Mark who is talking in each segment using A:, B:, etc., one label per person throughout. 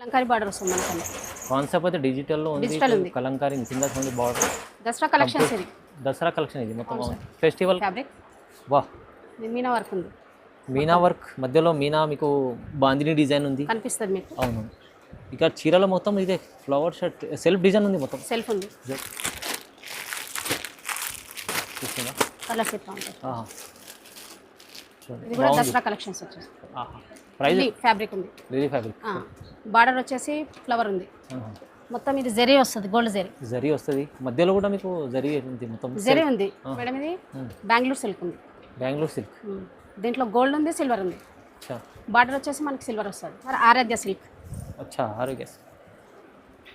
A: Kalamkari border వస్తుంది మనకి.
B: Concept అయితే డిజిటల్లో ఉంది. కలంకారీ కింద చూడండి బార్డర్.
A: దసరా కలెక్షన్స్ ఇది.
B: దసరా కలెక్షన్ ఇది మొత్తం ఫెస్టివల్
A: ఫ్యాబ్రిక్.
B: వా
A: మీనా వర్క్ ఉంది.
B: మీనా వర్క్ మధ్యలో మీనా మీకు బాందిని డిజైన్ ఉంది
A: కనిపిస్తుంది మీకు.
B: అవును. ఇక చీరలో మొత్తం ఇదే ఫ్లవర్ షర్ట్ సెల్ఫ్ డిజైన్ ఉంది మొత్తం.
A: సెల్ఫ్ ఉంది.
B: చూస్తుందా
A: కలర్ సెట్ ఉంటుంది.
B: చూడండి
A: ఇది కూడా దసరా కలెక్షన్స్ వచ్చేసి.
B: ప్రైస్
A: ఫ్యాబ్రిక్ ఉంది.
B: Lily fabric.
A: బార్డర్ వచ్చేసి ఫ్లవర్ ఉంది. మొత్తం ఇది జరీ వస్తుంది. గోల్డ్ జరీ.
B: జరీ వస్తుంది. మధ్యలో కూడా మీకు జరీ ఉంది మొత్తం.
A: జరీ ఉంది మేడం. ఇది బెంగళూరు సిల్క్ ఉంది.
B: బెంగళూరు సిల్క్.
A: దీంట్లో గోల్డ్ ఉంది, సిల్వర్ ఉంది. బార్డర్ వచ్చేసి మనకి సిల్వర్ వస్తుంది. ఆరాధ్య సిల్క్.
B: అచ్చా ఆరోగ్య.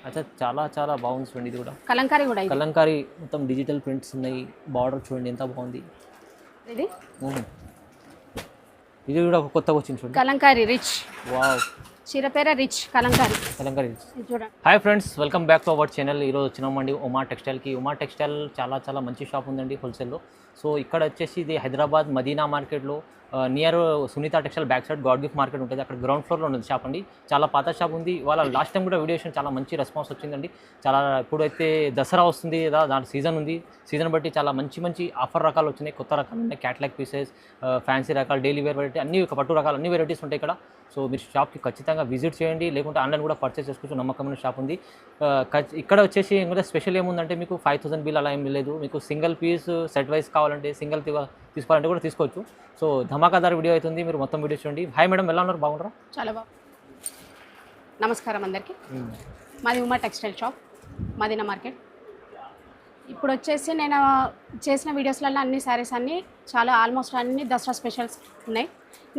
B: అచ్చా చాలా చాలా బాగుంది చూడండి. ఇది కూడా
A: కలంకారీ కూడా.
B: కలంకారీ మొత్తం డిజిటల్ ప్రింట్స్ ఉన్నాయి. బార్డర్ చూడండి ఎంత బాగుంది.
A: ఇది
B: ఇది కూడా కొత్తగా వచ్చింది చూడండి.
A: కలంకారీ రిచ్.
B: వావ్.
A: చీర పేరే రిచ్ కలంకారీ.
B: కలంకారీ రిచ్.
A: చూడండి.
B: Hi friends, welcome back to our channel. ఈరోజు వచ్చినామండి ఉమా టెక్స్టైల్కి. ఉమా టెక్స్టైల్ చాలా చాలా మంచి షాప్ ఉందండి హోల్సేల్లో. సో ఇక్కడ వచ్చేసి ఇది హైదరాబాద్ మదీనా మార్కెట్లో near Sunitha textile back side God gift market ఉంటుంది. అక్కడ గ్రౌండ్ ఫ్లోర్లో ఉంది షాప్ అండి. చాలా పాత షాప్ ఉంది. వాళ్ళ లాస్ట్ టైం కూడా వీడియో చాలా మంచి రెస్పాన్స్ వచ్చిందండి. చాలా ఇప్పుడైతే దసరా వస్తుంది కదా, దాని సీజన్ ఉంది. సీజన్ బట్టి చాలా మంచి మంచి ఆఫర్ రకాలు వచ్చినాయి. కొత్త రకాలు ఉన్నాయి. క్యాట్లాగ్ పీసెస్, ఫ్యాన్సీ రకాలు, డైలీ వేర్ వెరైటీ అన్ని పట్టు రకాలు అన్ని వెరైటీస్ ఉంటాయి ఇక్కడ. సో మీరు షాప్కి ఖచ్చితంగా విజిట్ చేయండి. లేకుంటే ఆన్లైన్ కూడా పర్చేస్ చేసుకోవచ్చు. నమ్మకమైన షాప్ ఉంది. ఇక్కడ వచ్చేసి ఇంకా స్పెషల్ ఏముందంటే మీకు 5000 బిల్ అలా ఏం లేదు. మీకు సింగిల్ పీస్ సెట్ వైజ్ కావాలంటే సింగిల్ తీసుకోవాలంటే కూడా తీసుకోవచ్చు. సో ధమాకాదార్ వీడియో అవుతుంది. మీరు మొత్తం వీడియో చూడండి. హాయ్ మేడం, ఎలా ఉన్నారు? బాగున్నారా?
A: చాలా నమస్కారం అందరికీ. మాది Uma textile shop, Madina market. ఇప్పుడు వచ్చేసి నేను చేసిన వీడియోస్లలో అన్ని శారీస్ అన్నీ చాలా ఆల్మోస్ట్ అన్ని దసరా స్పెషల్స్ ఉన్నాయి.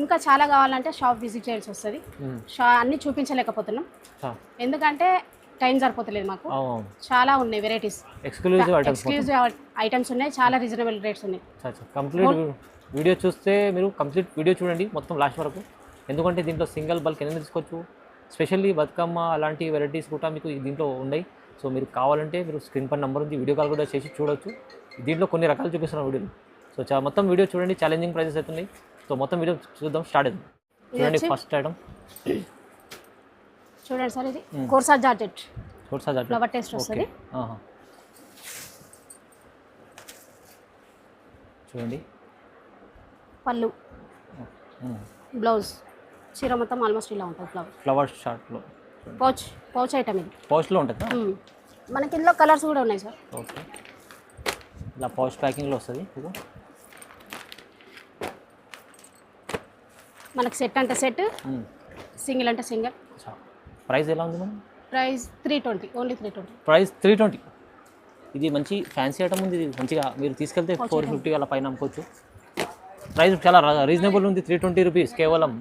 A: ఇంకా చాలా కావాలంటే షాప్ విజిట్ చేయాల్సి వస్తుంది. అన్నీ చూపించలేకపోతున్నాం ఎందుకంటే టైం సరిపోతలేదు మాకు. చాలా ఉన్నాయి వెరైటీస్, ఎక్స్క్లూజివ్ ఐటమ్స్ ఉన్నాయి. చాలా రీజనబుల్ రేట్స్ ఉన్నాయి.
B: కంప్లీట్ వీడియో చూస్తే మీరు కంప్లీట్ వీడియో చూడండి మొత్తం లాస్ట్ వరకు. ఎందుకంటే దీంట్లో సింగిల్ బల్క్ ఎన్ని తీసుకోవచ్చు. స్పెషల్లీ బతుకమ్మ అలాంటి వెరైటీస్ కూడా మీకు దీంట్లో ఉన్నాయి. సో మీరు కావాలంటే మీరు స్క్రీన్ పైన నెంబర్ ఉంది, వీడియో కాల్ కూడా చేసి చూడవచ్చు. దీంట్లో కొన్ని రకాలు చూపిస్తున్న వీడియోలు. సో మొత్తం వీడియో చూడండి. ఛాలెంజింగ్ ప్రైజెస్ అవుతున్నాయి. సో మొత్తం వీడియో చూద్దాం. స్టార్ట్ అవుతుంది. చూడండి ఫస్ట్ ఐటమ్
A: చూడండి సార్. ఇది కోర్సా జార్జెట్.
B: కోర్సా జార్జెట్
A: ఫ్లవర్ టేస్ట్ వస్తుంది.
B: చూడండి
A: పళ్ళు, బ్లౌజ్, చీర మొత్తం ఆల్మోస్ట్ ఇలా ఉంటుంది.
B: ఫ్లవర్ షార్ట్లో
A: పౌచ్ ఐటమ్. ఇది
B: పౌచ్లో ఉంటుంది.
A: మనకి ఇందులో కలర్స్ కూడా ఉన్నాయి సార్.
B: ఓకే, ఇలా పౌచ్ ప్యాకింగ్లో వస్తుంది. ఇది
A: మనకి సెట్ అంటే సెట్, సింగిల్ అంటే సింగిల్.
B: ప్రైస్ ఎలా ఉంది మేడం?
A: Price 320, only 320.
B: ప్రైస్ 320. ఇది మంచి ఫ్యాన్సీ ఐటమ్ ఉంది. ఇది మంచిగా మీరు తీసుకెళ్తే 450 అలా పైన అమ్ముకోవచ్చు. ప్రైస్ చాలా రీజనబుల్ ఉంది. 320 రూపీస్ కేవలం.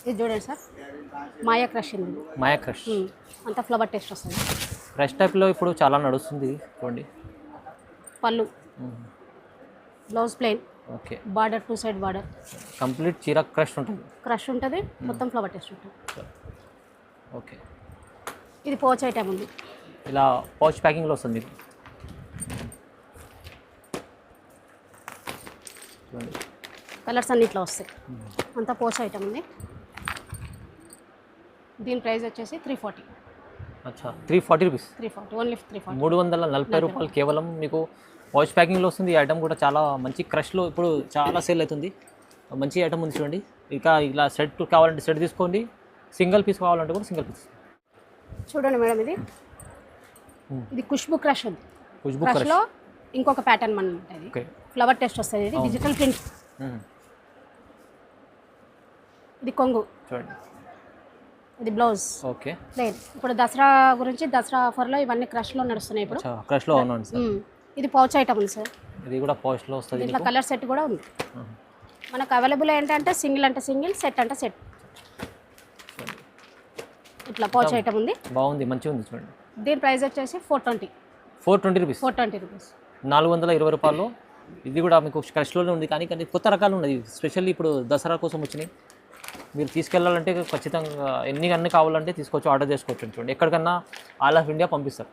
A: ఇది చూడండి సార్, మాయా క్రష్ ఉంది.
B: మాయా క్రష్
A: అంతా ఫ్లవర్ టేస్ట్ వస్తుంది.
B: క్రష్ టైప్లో ఇప్పుడు చాలా నడుస్తుంది. చూడండి
A: పళ్ళు, blouse plain.
B: Okay,
A: border 2 side border.
B: Complete చీర క్రష్ ఉంటుంది.
A: మొత్తం ఫ్లవర్ టేస్ట్ ఉంటుంది.
B: ఓకే,
A: ఇది పౌచ్ ఐటమ్ ఉంది.
B: ఇలా పౌచ్ ప్యాకింగ్లో వస్తుంది మీకు. చూడండి
A: కలర్స్ అన్నిట్లో వస్తాయి. అంతా పౌచ్ ఐటమ్ ఉంది. దీని ప్రైస్ వచ్చేసి 340.
B: అచ్చా, 340 రూపీస్.
A: 340, ఓన్లీ 340.
B: 340 రూపాయలు కేవలం మీకు పౌచ్ ప్యాకింగ్లో వస్తుంది. ఈ ఐటమ్ కూడా చాలా మంచి క్రష్లో ఇప్పుడు చాలా సేల్ అవుతుంది. మంచి ఐటమ్ ఉంది చూడండి. ఇక ఇలా సెట్ కావాలంటే సెట్ తీసుకోండి, సింగిల్ పీస్ కావాలంటే కూడా సింగిల్ పీస్.
A: చూడండి మేడం, ఇది ఖుష్బు క్రష్ ఉంది. క్రష్లో ఇంకొక ప్యాటర్న్ మన ఉంటుంది. ఫ్లవర్ టేస్ట్ వస్తుంది. ఇది డిజిటల్ ప్రింట్. ఇది కొంగు
B: చూడండి.
A: ఇది బ్లౌజ్.
B: Okay,
A: plain. ఇప్పుడు దసరా గురించి దసరా ఆఫర్లో ఇవన్నీ క్రష్లో నడుస్తున్నాయి. ఇప్పుడు
B: క్రష్లో అవునండి సార్.
A: ఇది పౌచ్ ఐటమ్ ఉంది సార్.
B: ఇది కూడా పౌచ్లో వస్తుంది.
A: ఇట్లా కలర్ సెట్ కూడా ఉంది. మనకు అవైలబుల్ ఏంటంటే సింగిల్ అంటే సింగిల్, సెట్ అంటే సెట్. ఇట్లా పౌచ్ ఐటమ్ ఉంది.
B: బాగుంది, మంచిగా ఉంది చూడండి.
A: దీని ప్రైస్ వచ్చేసి 420.
B: 420 రూపీస్.
A: 420 రూపీస్.
B: 420 రూపాయలు. ఇది కూడా మీకు క్రష్లోనే ఉంది. కానీ కొత్త రకాలు ఉన్నాయి. స్పెషల్లీ ఇప్పుడు దసరా కోసం వచ్చినాయి. మీరు తీసుకెళ్ళాలంటే ఖచ్చితంగా అన్ని కావాలంటే తీసుకోవచ్చు, ఆర్డర్ చేసుకోవచ్చు. చూడండి, ఎక్కడికన్నా ఆల్ ఆఫ్ ఇండియా పంపిస్తారు.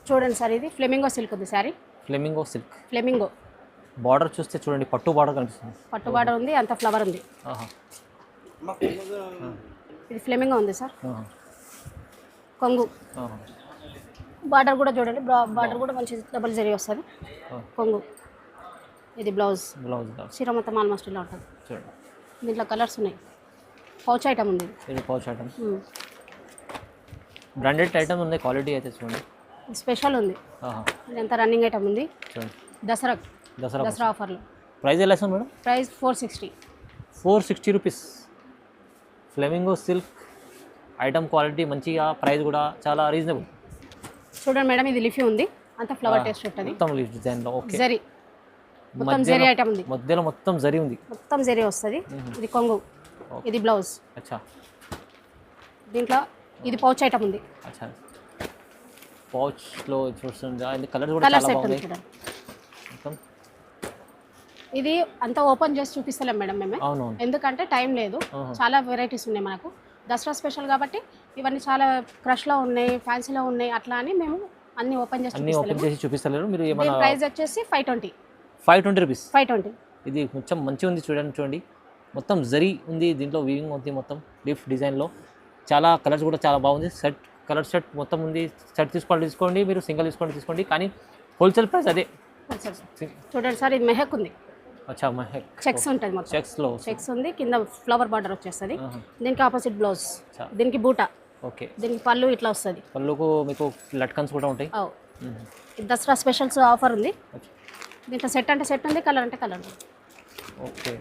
A: చూడండి సార్, ఇది ఫ్లెమింగో సిల్క్ ఉంది sorry.
B: Flamingo silk.
A: Flamingo
B: border చూస్తే చూడండి, పట్టు బార్డర్ కనిపిస్తుంది.
A: పట్టు బార్డర్ ఉంది, అంత ఫ్లవర్ ఉంది. ఇది ఫ్లెమింగో ఉంది సార్, కొంగు. బార్డర్ కూడా చూడండి, బార్డర్ కూడా మంచి డబుల్ జరీ వస్తుంది, కొంగు. ఇది బ్లౌజ్, చీర మొత్తం ఆల్మోస్ట్ ఇలా ఉంటుంది.
B: చూడండి
A: దీంట్లో కలర్స్ ఉన్నాయి. పౌచ్ ఐటమ్ ఉంది,
B: ఇది పౌచ్ ఐటమ్, బ్రాండెడ్ ఐటమ్ ఉంది, క్వాలిటీ అయితే చూడండి
A: స్పెషల్ ఉంది. ఎంత రన్నింగ్ ఐటమ్ ఉంది
B: చూడండి.
A: దసరా ఆఫర్లో.
B: ప్రైస్ ఎలా ఇస్తుంది madam?
A: Price 460.
B: 460 rupees. Flamingo silk item quality మంచిగా, ప్రైస్ కూడా చాలా రీజనబుల్.
A: చూడండి మేడం, ఇది లిఫీ ఉంది, అంత ఫ్లవర్ టేస్ట్ ఉంటుంది.
B: మొత్తం లీఫ్ డిజైన్లో. ఓకే,
A: జరీ మొత్తం జరీ ఐటమ్ ఉంది,
B: మధ్యలో మొత్తం జరీ ఉంది,
A: మొత్తం జరీ వస్తుంది. ఇది కొంగు, ఇది బ్లౌజ్.
B: అచ్చా,
A: దీంట్లో ఇది పౌచ్ ఐటమ్ ఉంది.
B: అచ్చా, పౌచ్లో చూస్తుంది. కలర్ కూడా
A: కలర్
B: చాలా
A: సెట్
B: బాగుంది
A: ఉంది చూడండి.
B: మొత్తం.
A: ఇది అంతా ఓపెన్ చేసి చూపిస్తలేం మేడం మేమే,
B: అవునవును,
A: ఎందుకంటే టైం లేదు. చాలా వెరైటీస్ ఉన్నాయి మనకు, దసరా స్పెషల్ కాబట్టి. ఇవన్నీ చాలా క్రష్లో ఉన్నాయి, ఫ్యాన్సీలో ఉన్నాయి, అట్లా అని మేము అన్ని ఓపెన్ చేసి
B: చూపిస్తలేరు మీరు. ఏమన్నా
A: ప్రైస్ వచ్చేసి 520.
B: 520 రూపీస్.
A: 520.
B: ఇది కొంచెం మంచిగా ఉంది చూడండి, మొత్తం జరీ ఉంది, దీంట్లో వీవింగ్ ఉంది, మొత్తం లీఫ్ డిజైన్లో. చాలా కలర్స్ కూడా చాలా బాగుంది. కలర్ సెట్ మొత్తం ఉంది. సెట్ తీసుకోండి, మీరు సింగిల్ తీసుకోండి, కానీ హోల్సేల్ ప్రైస్ అదే.
A: చూడండి సార్, ఇది మెహక్ ఉంది.
B: అచ్చా, మెహక్
A: చెక్స్ ఉంటుంది, మొత్తం చెక్స్ ఉంది, కింద ఫ్లవర్ బార్డర్ వచ్చేస్తుంది. దీనికి ఆపోజిట్ బ్లౌజ్, దీనికి బూటా.
B: ఓకే,
A: దీనికి పళ్ళు ఇట్లా వస్తుంది.
B: పళ్ళుకు మీకు లట్కన్స్ కూడా ఉంటాయి.
A: దసరా స్పెషల్స్ ఆఫర్ ఉంది. దీంట్లో సెట్ అంటే సెట్ ఉంది, కలర్ అంటే కలర్.
B: ఓకే,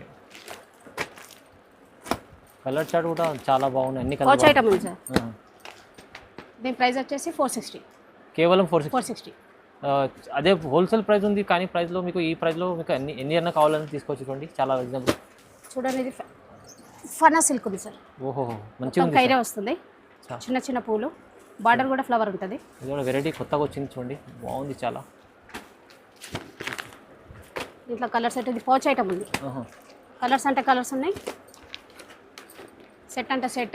B: కలర్ చార్ట్ కూడా చాలా బాగున్నాయి, అన్ని
A: కలర్ ఐటమ్ ఉంది సార్. దీని ప్రైస్ వచ్చేసి 460.
B: కేవలం 460. అదే హోల్సేల్ ప్రైస్ ఉంది, కానీ ప్రైస్లో మీకు ఈ ప్రైస్లో మీకు ఎన్ని అన్నా కావాలని తీసుకోవచ్చు. చూడండి, చాలా రీజనబుల్.
A: చూడండి, ఇది ఫనా సిల్క్ ఉంది సార్.
B: ఓహో, మంచిగా
A: కైరే వస్తుంది, చిన్న చిన్న పూలు, బార్డర్ కూడా ఫ్లవర్ ఉంటుంది.
B: ఇది కూడా వెరైటీ కొత్తగా వచ్చింది, చూడండి బాగుంది చాలా.
A: దీంట్లో కలర్స్ అయితే ఇది పౌచ్ ఐటమ్ ఉంది. కలర్స్ అంటే కలర్స్ ఉన్నాయి, సెట్ అంటే సెట్,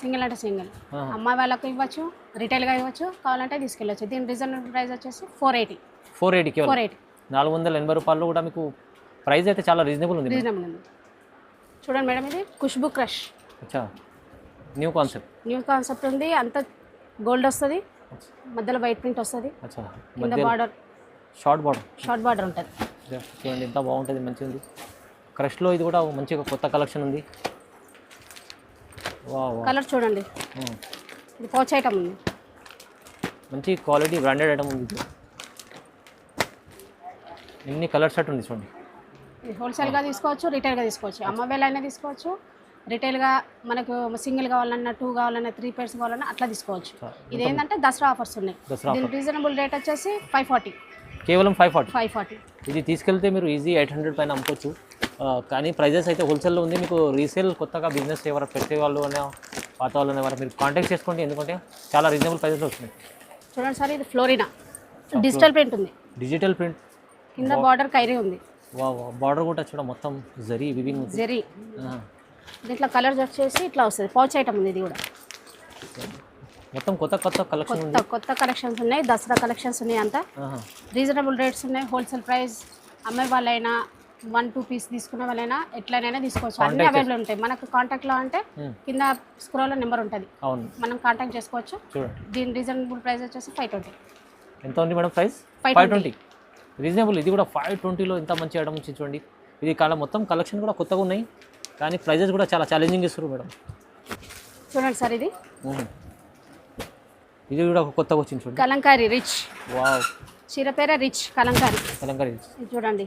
A: సింగిల్ అంటే సింగిల్. అమ్మాయి వాళ్ళకు ఇవ్వచ్చు, రిటైల్గా ఇవ్వచ్చు, కావాలంటే తీసుకెళ్ళచ్చు. దీని రీజనబుల్ ప్రైస్ వచ్చేసి 480. 480.
B: 480 రూపాయలు కూడా మీకు ప్రైస్ అయితే చాలా రీజనబుల్ ఉంది.
A: చూడండి మేడం, ఇది ఖుష్బూ క్రష్.
B: అచ్చా, న్యూ కాన్సెప్ట్
A: ఉంది. అంత గోల్డ్ వస్తుంది, మధ్యలో వైట్ ప్రింట్ వస్తుంది.
B: అచ్చా,
A: కింద బార్డర్ షార్ట్ బార్డర్ ఉంటుంది.
B: చూడండి ఎంత బాగుంటుంది, మంచిగా ఉంది. క్రష్లో ఇది కూడా మంచిగా కొత్త కలెక్షన్ ఉంది.
A: కలర్ చూడండి, ఇది పౌచ్ ఐటమ్ ఉంది,
B: మంచి క్వాలిటీ బ్రాండెడ్ ఐటమ్ ఉంది. ఎన్ని కలర్ సెట్ ఉంది చూడండి.
A: ఇది హోల్సేల్గా తీసుకోవచ్చు, రిటైల్గా తీసుకోవచ్చు. అమ్మవేలు అయినా తీసుకోవచ్చు, రిటైల్గా మనకు సింగిల్ కావాలన్నా, 2 కావాలన్నా, 3 pairs కావాలన్నా అట్లా తీసుకోవచ్చు. ఇది ఏంటంటే దసరా ఆఫర్స్ ఉన్నాయి. దీని రీజనబుల్ రేట్ వచ్చేసి 540.
B: కేవలం 540.
A: 540.
B: ఇది తీసుకెళ్తే మీరు ఈజీ 800 పైన అమ్ముకోవచ్చు. కానీ ప్రైజెస్ అయితే హోల్సేల్లో ఉంది. మీకు రీసేల్ కొత్తగా బిజినెస్ ఎవరు పెట్టేవాళ్ళు అనే పాత వాళ్ళు అనేవారు మీరు కాంటాక్ట్ చేసుకోండి, ఎందుకంటే చాలా రీజనబుల్ ప్రైజెస్లో వస్తున్నాయి.
A: చూడండి సార్, ఇది ఫ్లోరినా డిజిటల్ ప్రింట్ ఉంది.
B: డిజిటల్ ప్రింట్,
A: కింద బార్డర్ కైరీ ఉంది.
B: బార్డర్ కూడా చూడ మొత్తం జరీ వివింగ్ ఉంది.
A: జరీ. దీంట్లో కలర్స్ వచ్చేసి ఇట్లా వస్తుంది, పౌచ్ ఐటమ్ ఉంది. ఇది కూడా
B: మొత్తం కొత్త
A: కలెక్షన్స్ ఉన్నాయి, దసరా కలెక్షన్స్ ఉన్నాయి. అంతా రీజనబుల్ రేట్స్ ఉన్నాయి, హోల్సేల్ ప్రైస్. అమ్మే వాళ్ళైనా 1-2 పీస్ తీసుకునే వాళ్ళైనా ఎట్లయినా తీసుకోవచ్చు, అన్ని అవైలబుల్ ఉంటాయి. మనకు కాంటాక్ట్లో అంటే కింద స్క్రోల్లో నెంబర్ ఉంటుంది, మనం కాంటాక్ట్ చేసుకోవచ్చు. దీని రీజనబుల్ ప్రైస్ వచ్చేసి 520.
B: ఎంత ఉంది మేడం ప్రైస్? 520 రీజనబుల్. ఇది కూడా 520లో ఎంత మంచి ఐటమ్ వచ్చి చూడండి. ఇది మొత్తం కలెక్షన్ కూడా కొత్తగా ఉన్నాయి, కానీ ప్రైజెస్ కూడా చాలా ఛాలెంజింగ్ ఇస్తారు మేడం.
A: చూడండి సార్,
B: ఇది కూడా కొత్తగా వచ్చింది చూడండి.
A: కలంకారీ రిచ్.
B: వావ్,
A: చీర పేరే రిచ్ కలంకారీ. చూడండి,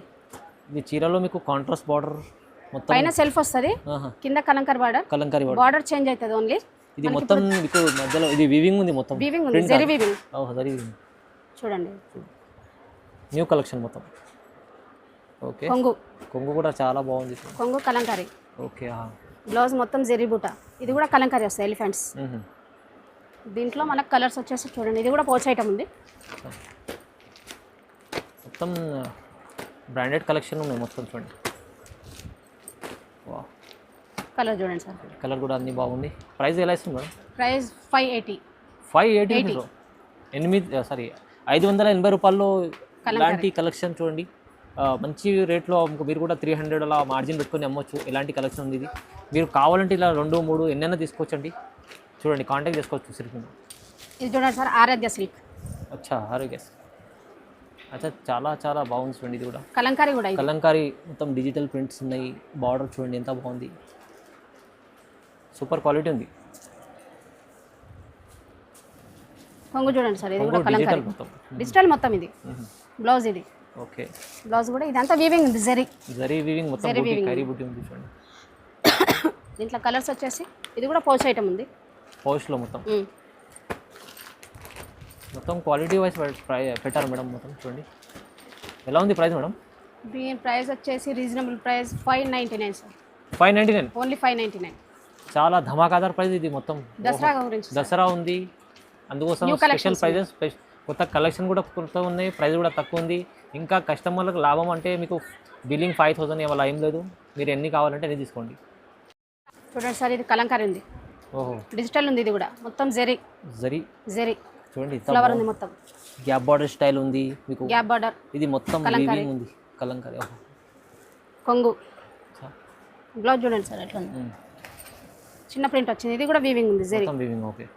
B: ఇది చీరలో మీకు కాంట్రాస్ట్ బార్డర్, మొత్తం
A: పైన సెల్ఫ్ వస్తుంది, కింద కలంకారీ బార్డర్ చేంజ్ అవుతుంది ఓన్లీ.
B: ఇది మొత్తం మీకు మధ్యలో ఇది వీవింగ్ ఉంది, మొత్తం
A: వీవింగ్ ఉంది, జరీ వీవింగ్. చూడండి,
B: న్యూ కలెక్షన్ మొత్తం. ఓకే, కొంగు కూడా చాలా బాగుంది.
A: కొంగు కలంకారీ.
B: ఓకే,
A: బ్లౌజ్ మొత్తం జరీ బూటా. ఇది కూడా కలంకారీ వస్తుంది, ఎలిఫెంట్స్. దీంట్లో మనకు కలర్స్ వచ్చేసి చూడండి, ఇది కూడా పౌచ్ ఐటమ్ ఉంది.
B: మొత్తం బ్రాండెడ్ కలెక్షన్ ఉన్నాయి మొత్తం చూడండి.
A: కలర్ చూడండి సార్,
B: కలర్ కూడా అన్ని బాగుంది. ప్రైస్ ఎలా ఇస్తుంది మేడం?
A: ప్రైస్ 580.
B: 580 580 రూపాయల్లో ఇలాంటి కలెక్షన్ చూడండి. మంచి రేట్లో మీరు కూడా 300 అలా మార్జిన్ పెట్టుకొని అమ్మొచ్చు. ఎలాంటి కలెక్షన్ ఉంది ఇది. మీరు కావాలంటే ఇలా 2, 3 ఎన్నైనా తీసుకోవచ్చండి. చూడండి కాంటాక్ట్ చేసుకోవచ్చు సిల్క్.
A: ఇది చూడండి సార్, ఆరాధ్య సిల్క్.
B: అచ్చా ఆరోగ్య. అచ్చా చాలా చాలా బాగుంది చూడండి. ఇది కూడా
A: కలంకారీ కూడా ఇది.
B: కలంకారీ మొత్తం డిజిటల్ ప్రింట్స్ ఉన్నాయి. బార్డర్ చూడండి ఎంత బాగుంది. సూపర్ క్వాలిటీ ఉంది.
A: కొంగు చూడండి సార్, ఇది కూడా
B: డిజిటల్
A: కలంకారీ
B: మొత్తం.
A: డిజిటల్ మొత్తం. ఇది బ్లౌజ్, ఇది
B: ఓకే.
A: బ్లౌజ్ కూడా ఇదంతా వీవింగ్ ఉంది, జరీ
B: వీవింగ్ మొత్తం
A: జరీ
B: బూటీ,
A: వీవింగ్
B: కరీ బూటీ ఉంది చూడండి.
A: దీంట్లో కలర్స్ వచ్చేసి ఇది కూడా పౌచ్ ఐటమ్ ఉంది.
B: పౌచ్లో మొత్తం మొత్తం క్వాలిటీ వైజ్ పెట్టారు మేడం. మొత్తం చూడండి ఎలా ఉంది ప్రైస్ మేడం.
A: దీని ప్రైస్ వచ్చేసి రీజనబుల్ ప్రైస్ 599 సార్.
B: 599
A: ఓన్లీ 599.
B: చాలా ధమాకాదార్ ప్రైస్ ఇది మొత్తం.
A: దసరా గురించి
B: దసరా ఉంది, అందుకోసం
A: New
B: స్పెషల్
A: collections
B: ప్రైజెస్. కొత్త కలెక్షన్ కూడా కొత్త ఉన్నాయి, ప్రైస్ కూడా తక్కువ ఉంది. ఇంకా కస్టమర్లకు లాభం అంటే మీకు బిల్లింగ్ 5000 ఇవాళ ఏం లేదు. మీరు ఎన్ని కావాలంటే ఎన్ని తీసుకోండి.
A: చూడండి సార్, ఇది కలంకారీ ఉంది,
B: ఓహో
A: డిజిటల్ ఉంది. ఇది కూడా మొత్తం జరీ
B: జరీ
A: జరీ
B: చూడండి.
A: ఫ్లవర్ ఉంది మొత్తం.
B: గ్యాప్ బార్డర్ స్టైల్ ఉంది మీకు.
A: గ్యాప్ బార్డర్,
B: ఇది మొత్తం
A: కలంకారీ.
B: వీవింగ్ ఉంది కలంకారీ. ఓహో
A: కొంగు. బ్లౌజ్ చూడండి సార్ ఎట్లా ఉంది, చిన్న ప్రింట్ వచ్చింది. ఇది కూడా వీవింగ్ ఉంది, జరీ
B: మొత్తం వీవింగ్. ఓకే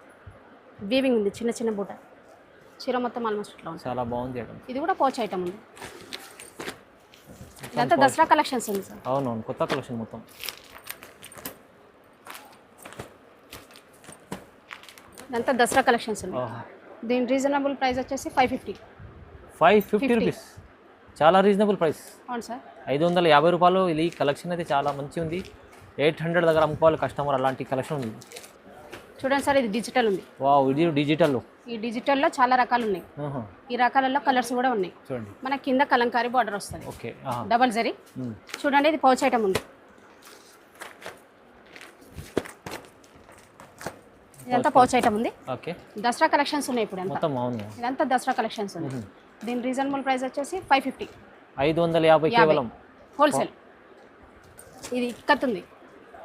A: వీవింగ్ ఉంది, చిన్న చిన్న బూట. చీర మొత్తం ఆల్మోస్ట్ ఇట్లా ఉంది.
B: చాలా బాగుంది ఐటమ్.
A: ఇది కూడా పౌచ్ ఐటమ్ ఉంది. ఇదంతా దసరా కలెక్షన్స్ ఉంది సార్.
B: అవునవును, కొత్త కలెక్షన్ మొత్తం.
A: ఇదంతా దసరా కలెక్షన్స్ ఉంది. దీని రీజనబుల్ ప్రైస్ వచ్చేసి 550.
B: 550 రూపీస్, చాలా రీజనబుల్ ప్రైస్.
A: అవును సార్.
B: 550 రూపాయలు. ఇది కలెక్షన్ అయితే చాలా మంచి ఉంది. 800 దగ్గర అమ్ముకోవాలి కస్టమర్. అలాంటి కలెక్షన్ ఉంది.
A: చూడండి సార్, ఇది డిజిటల్ ఉంది.
B: వావ్, ఇది డిజిటల్లో.
A: ఈ డిజిటల్లో చాలా రకాలు ఉన్నాయి. ఈ రకాలలో కలర్స్ కూడా ఉన్నాయి.
B: చూడండి
A: మన కింద కలంకారీ బార్డర్ వస్తుంది.
B: ఓకే.
A: డబల్ జరీ. చూడండి, ఇది పౌచ్ ఐటమ్ ఉంది. ఇదంతా పౌచ్ ఐటమ్ ఉంది.
B: ఓకే.
A: దసరా కలెక్షన్స్ ఉన్నాయి ఇప్పుడు.
B: మొత్తం అవును,
A: ఇదంతా దసరా కలెక్షన్స్ ఉంది. దీని రీజనబుల్ ప్రైస్ వచ్చేసి 550.
B: 550 కేవలం
A: హోల్సేల్. ఇది ఇక్కత్ ఉంది,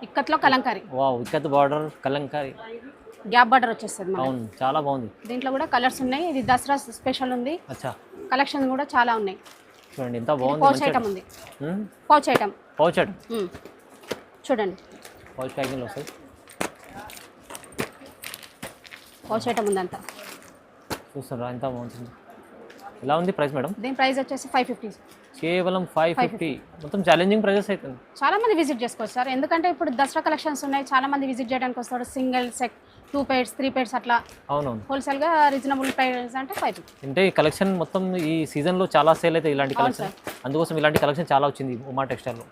A: ఇక్కత్లో kalamkari.
B: Wow, ikat border kalamkari.
A: Gap border వచ్చేస్తుంది మనకి.
B: అవును, చాలా బాగుంది.
A: దీంట్లో కూడా కలర్స్ ఉన్నాయి. ఇది దసరా స్పెషల్ ఉంది.
B: అచ్చా,
A: కలెక్షన్ కూడా చాలా ఉన్నాయి.
B: చూడండి ఎంత బాగుంది.
A: పౌచ్ ఐటమ్ ఉంది, పౌచ్ ఐటమ్.
B: పౌచ్ ఐటమ్
A: చూడండి,
B: పౌచ్ ప్యాకింగ్లో వస్తుంది.
A: పౌచ్ ఐటమ్ ఉంది అంతా.
B: చూస్తారా ఎంత బాగుంటుంది. ఎలా ఉంది ప్రైస్ మేడం?
A: దీని ప్రైస్ వచ్చేసి 550.
B: కేవలం 550. మొత్తం ఛాలెంజింగ్ ప్రైజెస్ అవుతుంది.
A: చాలా మంది విజిట్ చేసుకోవచ్చు సార్, ఎందుకంటే ఇప్పుడు దసరా కలెక్షన్స్ ఉన్నాయి. చాలా మంది విజిట్ చేయడానికి వస్తారు. సింగిల్ సెట్, 2 pairs 3 pairs అట్లా.
B: అవునవును.
A: హోల్సేల్గా రీజనబుల్ ప్రైస్ అంటే 550.
B: అంటే ఈ కలెక్షన్ మొత్తం ఈ సీజన్లో చాలా సేల్ అవుతాయి ఇలాంటి కలెక్షన్. అందుకోసం ఇలాంటి కలెక్షన్ చాలా వచ్చింది ఉమా టెక్స్టైల్లో.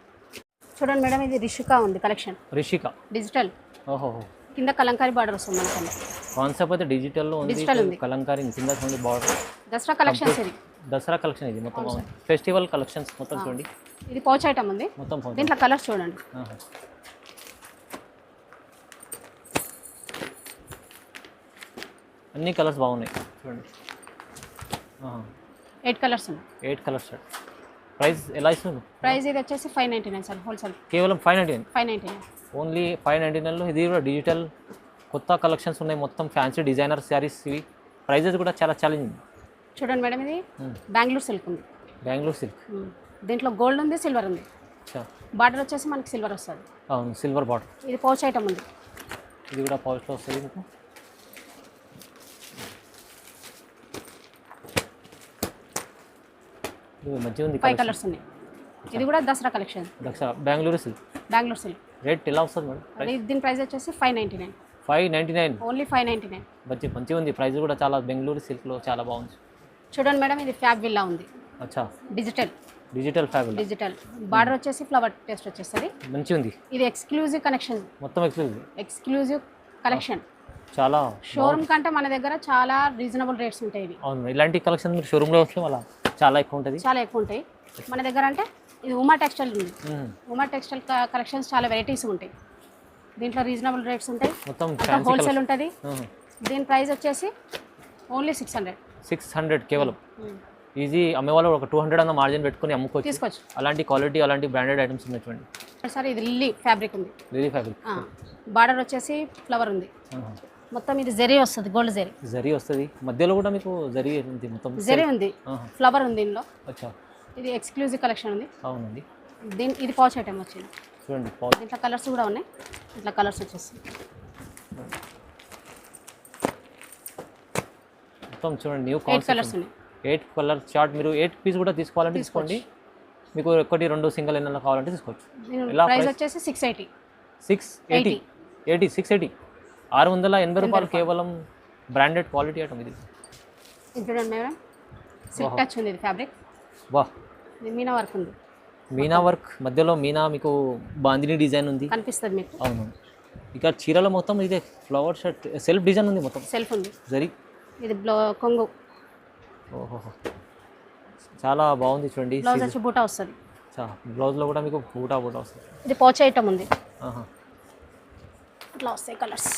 A: చూడండి మేడం, ఇది రిషికా ఉంది కలెక్షన్.
B: రిషిక
A: డిజిటల్.
B: ఓహో,
A: కింద కలంకారీ బార్డర్ వస్తుంది మనకి.
B: కాన్సెప్ట్ అయితే డిజిటల్లో ఉంది. కలంకారీ కింద చూడండి బార్డర్.
A: దసరా కలెక్షన్స్ ఇది.
B: దసరా కలెక్షన్ ఇది మొత్తం బాగుంది. ఫెస్టివల్ కలెక్షన్స్ మొత్తం చూడండి.
A: ఇది పౌచ్ ఐటమ్ ఉంది
B: మొత్తం.
A: దీంట్లో కలర్స్ చూడండి.
B: అన్ని కలర్స్ బాగున్నాయి చూడండి.
A: 8 కలర్స్ ఉన్నాయి.
B: 8 కలర్స్. ప్రైస్ ఎలా ఇస్తుంది?
A: ప్రైస్ ఇది వచ్చేసి 599 సార్, హోల్సేల్.
B: కేవలం 599.
A: 599
B: ఓన్లీ 599లో. ఇది కూడా డిజిటల్ కొత్త కలెక్షన్స్ ఉన్నాయి. మొత్తం ఫ్యాన్సీ డిజైనర్ శారీస్ ఇవి. ప్రైజెస్ కూడా చాలా ఛాలెంజింగ్.
A: చూడండి మేడం, ఇది బెంగళూరు సిల్క్ ఉంది.
B: బెంగళూరు సిల్క్.
A: దీంట్లో గోల్డ్ ఉంది, సిల్వర్ ఉంది. బార్డర్ వచ్చేసి మనకి సిల్వర్ వస్తుంది.
B: అవును, సిల్వర్ బార్డర్.
A: ఇది పౌచ్ ఐటమ్ ఉంది.
B: ఇది కూడా పౌచ్లో వస్తుంది మీకు. ఇది మంచిగా ఉంది.
A: 5 కలర్స్ ఉన్నాయి. ఇది కూడా Dasara collection.
B: Dasara Bengaluru silk.
A: Bengaluru silk.
B: Rate ఎలా వస్తుంది మేడం?
A: అది దీని ప్రైస్ వచ్చేసి 599.
B: 599.
A: ఓన్లీ 599.
B: మంచిగా ఉంది. ప్రైస్ కూడా చాలా బెంగళూరు సిల్క్లో చాలా బాగుంది.
A: చూడండి మేడం, ఇది ఫ్యాబ్ విల్లా ఉంది.
B: అచ్చా,
A: డిజిటల్ ఫ్యాబ్రిక్. డిజిటల్ బార్డర్ వచ్చేసి ఫ్లవర్ టేస్ట్ వచ్చేస్తుంది.
B: మంచిగా ఉంది.
A: ఇది ఎక్స్క్లూజివ్ కలెక్షన్.
B: మొత్తం
A: ఎక్స్క్లూజివ్ కలెక్షన్.
B: చాలా
A: షోరూమ్ కంటే మన దగ్గర చాలా రీజనబుల్ రేట్స్ ఉంటాయి. ఇవి
B: అవును, ఇలాంటి కలెక్షన్ మీరు షోరూంలో వస్తే మళ్ళీ చాలా ఎక్కువ ఉంటుంది.
A: చాలా ఎక్కువ ఉంటాయి మన దగ్గర. అంటే ఇది ఉమా టెక్స్టైల్ ఉంది. ఉమా టెక్స్టైల్ కలెక్షన్స్ చాలా వెరైటీస్ ఉంటాయి. దీంట్లో రీజనబుల్ రేట్స్ ఉంటాయి.
B: మొత్తం
A: హోల్సేల్ ఉంటుంది. దీని ప్రైస్ వచ్చేసి ఓన్లీ 600.
B: 600 కేవలం. ఈజీ అమ్మేవాళ్ళు ఒక 200 అన్న మార్జిన్ పెట్టుకుని
A: తీసుకోవచ్చు.
B: అలాంటి క్వాలిటీ, అలాంటి బ్రాండెడ్ ఐటమ్స్ ఉన్నటువంటి.
A: సార్ ఇది లిల్లీ ఫ్యాబ్రిక్ ఉంది.
B: Lily fabric.
A: బార్డర్ వచ్చేసి ఫ్లవర్ ఉంది. మొత్తం ఇది జరీ వస్తుంది, గోల్డ్ జరీ
B: వస్తుంది. మధ్యలో కూడా మీకు జరీ ఉంది. మొత్తం
A: జరీ ఉంది, ఫ్లవర్ ఉంది దీనిలో.
B: అచ్చా,
A: ఇది ఎక్స్క్లూజివ్ కలెక్షన్ ఉంది.
B: అవునండి,
A: ఇది పౌచ్ ఐటమ్ వచ్చింది.
B: చూడండి
A: దీంట్లో కలర్స్ కూడా ఉన్నాయి. ఇట్లా కలర్స్ వచ్చేసి
B: మొత్తం చూడండి న్యూ
A: 8 కలర్స్ ఉన్నాయి.
B: 8 కలర్ చార్ట్. మీరు 8 పీస్ కూడా తీసుకోవాలంటే తీసుకోండి. మీకు ఒకటి 2 సింగిల్ ఏమైనా కావాలంటే తీసుకోవచ్చు. ఎలా
A: ప్రైస్ వచ్చేసి 680.
B: 680 680 680 రూపాయలు కేవలం బ్రాండెడ్ క్వాలిటీ ఐటమ్ ఇది.
A: ఇది చూడండి మేడం, సిల్క్ టచ్ ఉంది. ఇది ఫ్యాబ్రిక్
B: వా,
A: ఇది మీనా వర్క్ ఉంది.
B: మీనా వర్క్ మధ్యలో మీనా మీకు బాందిని డిజైన్ ఉంది
A: కనిపిస్తుంది మీకు.
B: అవును, ఇక చీరలో మొత్తం ఇదే ఫ్లవర్ షర్ట్ సెల్ఫ్ డిజైన్ ఉంది, మొత్తం
A: సెల్ఫ్ ఉంది.
B: జరీ.
A: ఇది కొంగు.
B: ఓహో, చాలా బాగుంది చూడండి.
A: బ్లౌజ్ వచ్చి బూటా వస్తుంది.
B: బ్లౌజ్లో కూడా మీకు బూటా వస్తుంది.
A: ఇది పౌచ్ ఐటమ్ ఉంది.
B: ఆహా,
A: ఇట్లా వస్తాయి కలర్స్.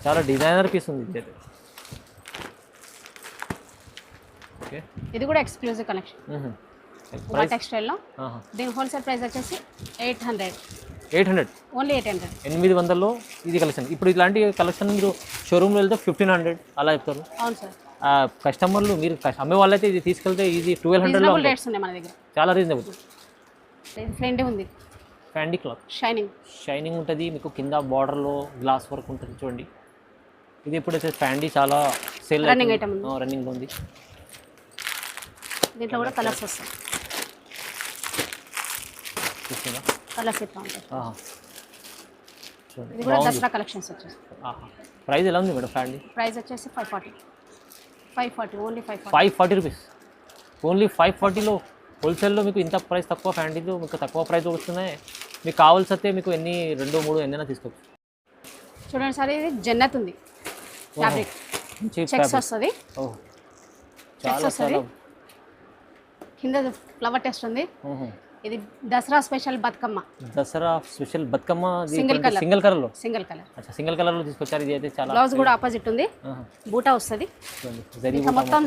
B: చాలా డిజైనర్ పీస్ ఉంది ఇది. ఓకే,
A: ఇది కూడా ఎక్స్క్లూజివ్ కలెక్షన్ టెక్స్టైల్లో. దీని హోల్సేల్ ప్రైస్ వచ్చేసి 800. ఓన్లీ 800.
B: 800లో ఇది కలెక్షన్. ఇప్పుడు ఇలాంటి కలెక్షన్ మీరు షోరూమ్లో వెళ్తే 1500 అలా చెప్తారు.
A: అవును సార్.
B: కస్టమర్లు మీరు అమ్మే వాళ్ళైతే ఇది తీసుకెళ్తే ఇది 1200లో
A: రేట్స్ ఉన్నాయి మన దగ్గర.
B: చాలా రీజనబుల్.
A: ఇది ఫ్రెండ్ ఉంది.
B: ఫ్యాండీ క్లాత్ షైనింగ్ ఉంటుంది. మీకు కింద బార్డర్లో గ్లాస్ వర్క్ ఉంటుంది చూడండి. ఇది ఇప్పుడు వచ్చేసి ఫ్యాండీ చాలా సేల్ రన్నింగ్లో ఉంది.
A: దీంట్లో కూడా కలర్స్ వస్తాయి. కలర్స్ ఎట్లా ఉంటాయి చూడండి. ఇది కూడా దసరా కలెక్షన్స్ వచ్చేసి.
B: ప్రైస్ ఎలా ఉంది మేడం ఫ్యాండీ?
A: ప్రైస్ వచ్చేసి 540 ఓన్లీ
B: 540 రూపీస్. ఓన్లీ 540లో హోల్సేల్లో మీకు ఇంత ప్రైస్ తక్కువ ఫ్యాండీలో మీకు తక్కువ ప్రైస్ వస్తున్నాయి. మీకు కావాల్సి వస్తే మీకు 2, 3 ఎన్నైనా తీసుకోవచ్చు.
A: చూడండి సార్, ఇది జన్నత్ ఉంది ఫ్యాబ్రిక్. చెక్స్ వస్తుంది.
B: ఓహ్, చాలా చాలా.
A: కింద ఫ్లవర్ టెస్ట్ ఉంది. ఇది దసరా స్పెషల్ బతుకమ్మ. సింగిల్ కలర్లో.
B: సింగిల్ కలర్లో తీసుకొచ్చారు. ఇది అయితే చాలా.
A: బ్లౌజ్ కూడా ఆపోజిట్ ఉంది. బూటా వస్తుంది. మొత్తం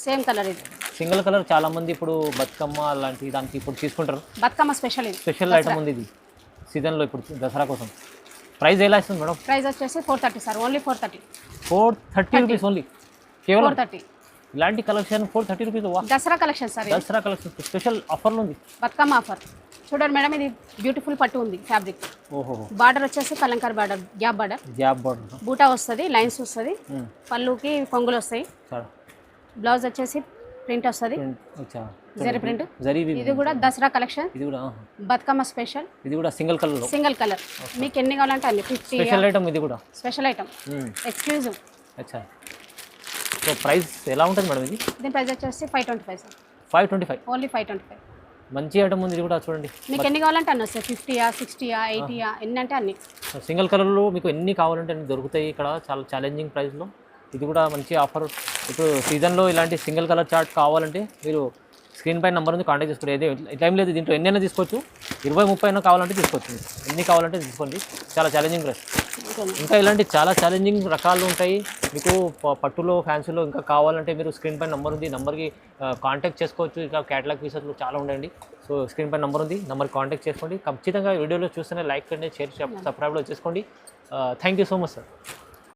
A: సేమ్ కలర్. ఇది
B: సింగిల్ కలర్. చాలా మంది ఇప్పుడు బతుకమ్మ అలాంటి దానికి ఇప్పుడు తీసుకుంటారు.
A: బతుకమ్మ స్పెషల్. ఇది
B: స్పెషల్ ఐటమ్ ఉంది ఇది సీజన్లో ఇప్పుడు దసరా కోసం. ప్రైస్ ఎలా ఇస్తుంది మేడం?
A: ప్రైస్ వచ్చేసి 430 సార్. Only
B: 430 rupees only. కేవలం
A: 430.
B: ఇలాంటి collection 430 rupees.
A: Dasara collection sir.
B: Dasara collection special ఆఫర్లో ఉంది.
A: బతుకమ్మ ఆఫర్. చూడండి మేడం, ఇది బ్యూటిఫుల్ పట్టు ఉంది ఫ్యాబ్రిక్.
B: ఓహో,
A: బార్డర్ వచ్చేసి కలంకార్ బార్డర్, గ్యాప్ బార్డర్. బూటా వస్తుంది, లైన్స్ వస్తుంది. పళ్ళుకి కొంగులు వస్తాయి. బ్లౌజ్ వచ్చేసి ప్రింట్ వస్తుంది, జరీ ప్రింట్. ఇది కూడా దసరా కలెక్షన్.
B: ఇది కూడా
A: బతుకమ్మ స్పెషల్.
B: ఇది కూడా సింగిల్ కలర్.
A: మీకు ఎన్ని కావాలంటే అన్ని. 50
B: స్పెషల్ ఐటమ్. ఇది కూడా
A: స్పెషల్ ఐటమ్, ఎక్స్క్లూజివ్.
B: అచ్చా, సో ప్రైస్ ఎలా ఉంటుంది మేడం ఇది?
A: దీని ప్రైస్ వచ్చేసి 525 సార్.
B: 525
A: ఓన్లీ 525.
B: మంచి ఐటమ్ ఉంది. ఇది కూడా చూడండి.
A: మీకు ఎన్ని కావాలంటే అన్నీ వస్తాయి. 50, 60, 80 ఎన్ని అంటే అన్ని.
B: సింగిల్ కలర్లో మీకు ఎన్ని కావాలంటే అన్ని దొరుకుతాయి ఇక్కడ చాలా ఛాలెంజింగ్ ప్రైస్లో. ఇది కూడా మంచి ఆఫర్. ఇప్పుడు సీజన్లో ఇలాంటి సింగిల్ కలర్ చార్ట్ కావాలంటే మీరు స్క్రీన్ పైన నెంబర్ ఉంది, కాంటాక్ట్ చేసుకోండి. ఏదే టైం లేదు, దీంట్లో ఎన్నైనా తీసుకోవచ్చు. 20-30 అయినా కావాలంటే తీసుకోవచ్చు. ఎన్ని కావాలంటే తీసుకోండి. చాలా ఛాలెంజింగ్ ప్రైస్. ఇంకా ఇలాంటి చాలా ఛాలెంజింగ్ రకాలు ఉంటాయి మీకు పట్టులో, ఫ్యాన్సీలో. ఇంకా కావాలంటే మీరు స్క్రీన్ పైన నెంబర్ ఉంది, నెంబర్కి కాంటాక్ట్ చేసుకోవచ్చు. ఇంకా క్యాటలాగ్ పీసెస్లు చాలా ఉండండి. సో స్క్రీన్ పైన నెంబర్ ఉంది, నెంబర్కి కాంటాక్ట్ చేసుకోండి. ఖచ్చితంగా వీడియోలో చూస్తేనే లైక్ చేయండి, షేర్, సబ్స్క్రైబ్లో చేసుకోండి. Thank you so much sir.